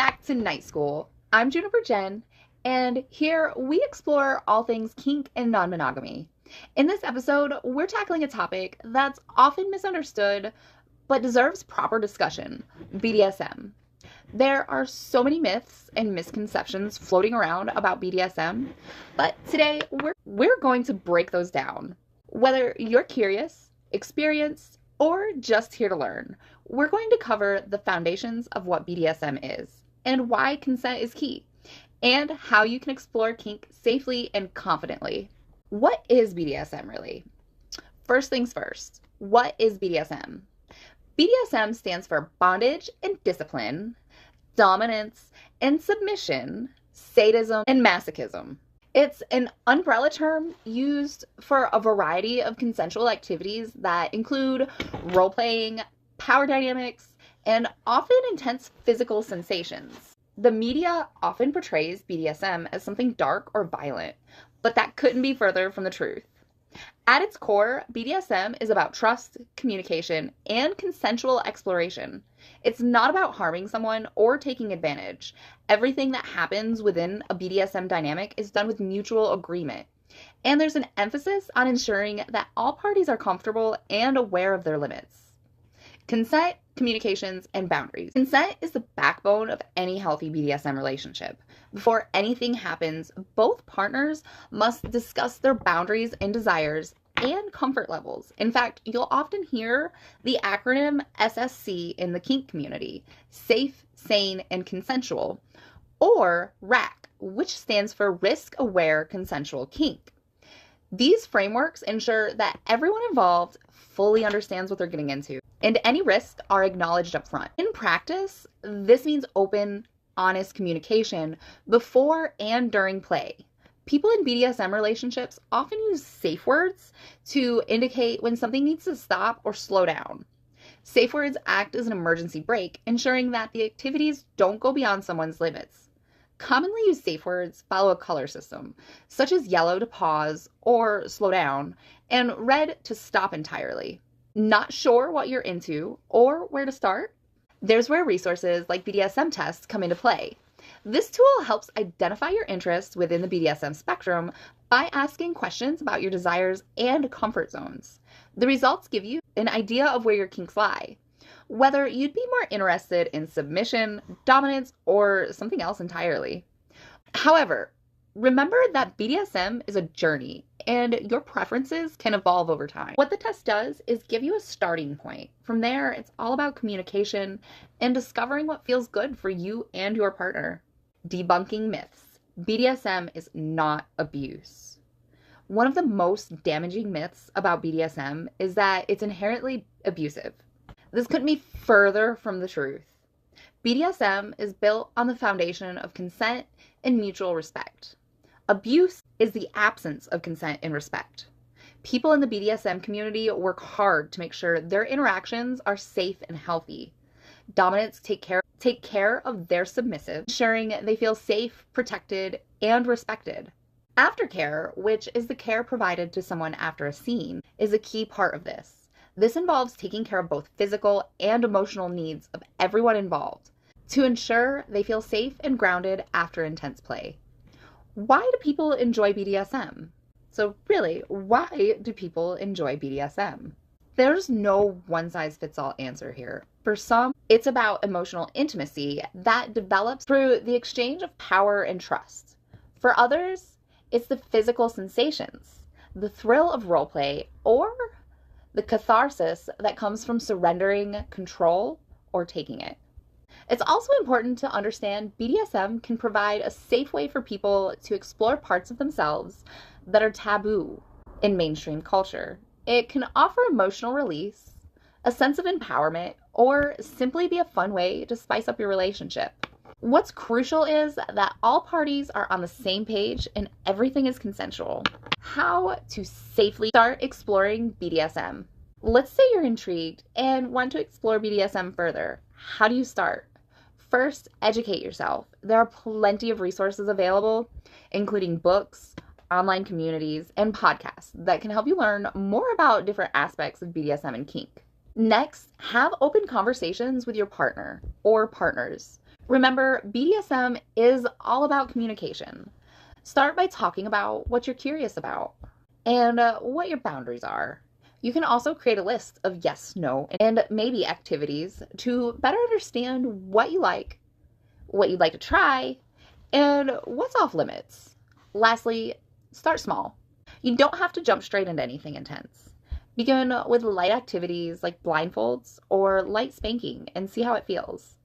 back to Night School. I'm Juniper Jen, and here we explore all things kink and non-monogamy. In this episode, we're tackling a topic that's often misunderstood but deserves proper discussion: BDSM. There are so many myths and misconceptions floating around about BDSM, but today we're going to break those down. Whether you're curious, experienced, or just here to learn, we're going to cover the foundations of what BDSM is and why consent is key, and how you can explore kink safely and confidently. What is BDSM really? First things first, what is BDSM? BDSM stands for bondage and discipline, dominance and submission, sadism and masochism. It's an umbrella term used for a variety of consensual activities that include role-playing, power dynamics, and often intense physical sensations. The media often portrays BDSM as something dark or violent, but that couldn't be further from the truth. At its core, BDSM is about trust, communication, and consensual exploration. It's not about harming someone or taking advantage. Everything that happens within a BDSM dynamic is done with mutual agreement. And there's an emphasis on ensuring that all parties are comfortable and aware of their limits. Consent, communications, and boundaries. Consent is the backbone of any healthy BDSM relationship. Before anything happens, both partners must discuss their boundaries and desires and comfort levels. In fact, you'll often hear the acronym SSC in the kink community: safe, sane, and consensual, or RAC, which stands for Risk Aware Consensual Kink. These frameworks ensure that everyone involved fully understands what they're getting into, and any risks are acknowledged up front. In practice, this means open, honest communication before and during play. People in BDSM relationships often use safe words to indicate when something needs to stop or slow down. Safe words act as an emergency brake, ensuring that the activities don't go beyond someone's limits. Commonly used safe words follow a color system, such as yellow to pause or slow down, and red to stop entirely. Not sure what you're into or where to start? There's where resources like BDSM tests come into play. This tool helps identify your interests within the BDSM spectrum by asking questions about your desires and comfort zones. The results give you an idea of where your kinks lie, whether you'd be more interested in submission, dominance, or something else entirely. However, remember that BDSM is a journey, and your preferences can evolve over time. What the test does is give you a starting point. From there, it's all about communication and discovering what feels good for you and your partner. Debunking myths. BDSM is not abuse. One of the most damaging myths about BDSM is that it's inherently abusive. This couldn't be further from the truth. BDSM is built on the foundation of consent and mutual respect. Abuse is the absence of consent and respect. People in the BDSM community work hard to make sure their interactions are safe and healthy. Dominants take care of their submissive, ensuring they feel safe, protected, and respected. Aftercare, which is the care provided to someone after a scene, is a key part of this. This involves taking care of both physical and emotional needs of everyone involved to ensure they feel safe and grounded after intense play. Why do people enjoy BDSM? So really, why do people enjoy BDSM? There's no one-size-fits-all answer here. For some, it's about emotional intimacy that develops through the exchange of power and trust. For others, it's the physical sensations, the thrill of roleplay, or the catharsis that comes from surrendering control or taking it. It's also important to understand BDSM can provide a safe way for people to explore parts of themselves that are taboo in mainstream culture. It can offer emotional release, a sense of empowerment, or simply be a fun way to spice up your relationship. What's crucial is that all parties are on the same page and everything is consensual. How to safely start exploring BDSM. Let's say you're intrigued and want to explore BDSM further. How do you start? First, educate yourself. There are plenty of resources available, including books, online communities, and podcasts that can help you learn more about different aspects of BDSM and kink. Next, have open conversations with your partner or partners. Remember, BDSM is all about communication. Start by talking about what you're curious about and what your boundaries are. You can also create a list of yes, no, and maybe activities to better understand what you'd like to try, and what's off limits. Lastly, start small. You don't have to jump straight into anything intense. Begin with light activities like blindfolds or light spanking and see how it feels.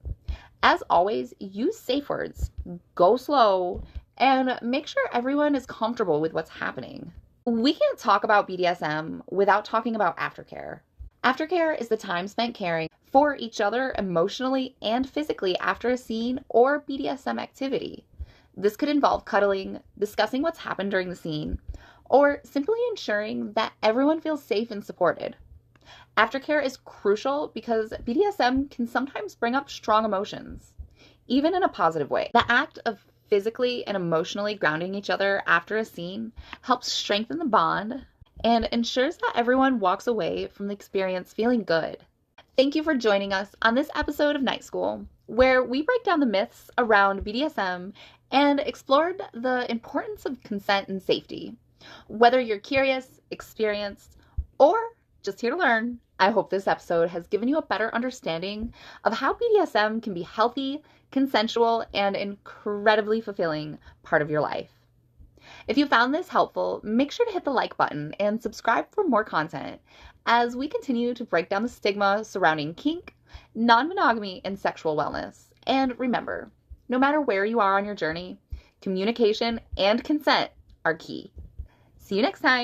As always, use safe words, go slow, and make sure everyone is comfortable with what's happening. We can't talk about BDSM without talking about aftercare. Aftercare is the time spent caring for each other emotionally and physically after a scene or BDSM activity. This could involve cuddling, discussing what's happened during the scene, or simply ensuring that everyone feels safe and supported. Aftercare is crucial because BDSM can sometimes bring up strong emotions, even in a positive way. The act of physically and emotionally grounding each other after a scene helps strengthen the bond and ensures that everyone walks away from the experience feeling good. Thank you for joining us on this episode of Night School, where we break down the myths around BDSM and explored the importance of consent and safety. Whether you're curious, experienced, or just here to learn, I hope this episode has given you a better understanding of how BDSM can be healthy, consensual, and incredibly fulfilling part of your life. If you found this helpful, make sure to hit the like button and subscribe for more content as we continue to break down the stigma surrounding kink, non-monogamy, and sexual wellness. And remember, no matter where you are on your journey, communication and consent are key. See you next time.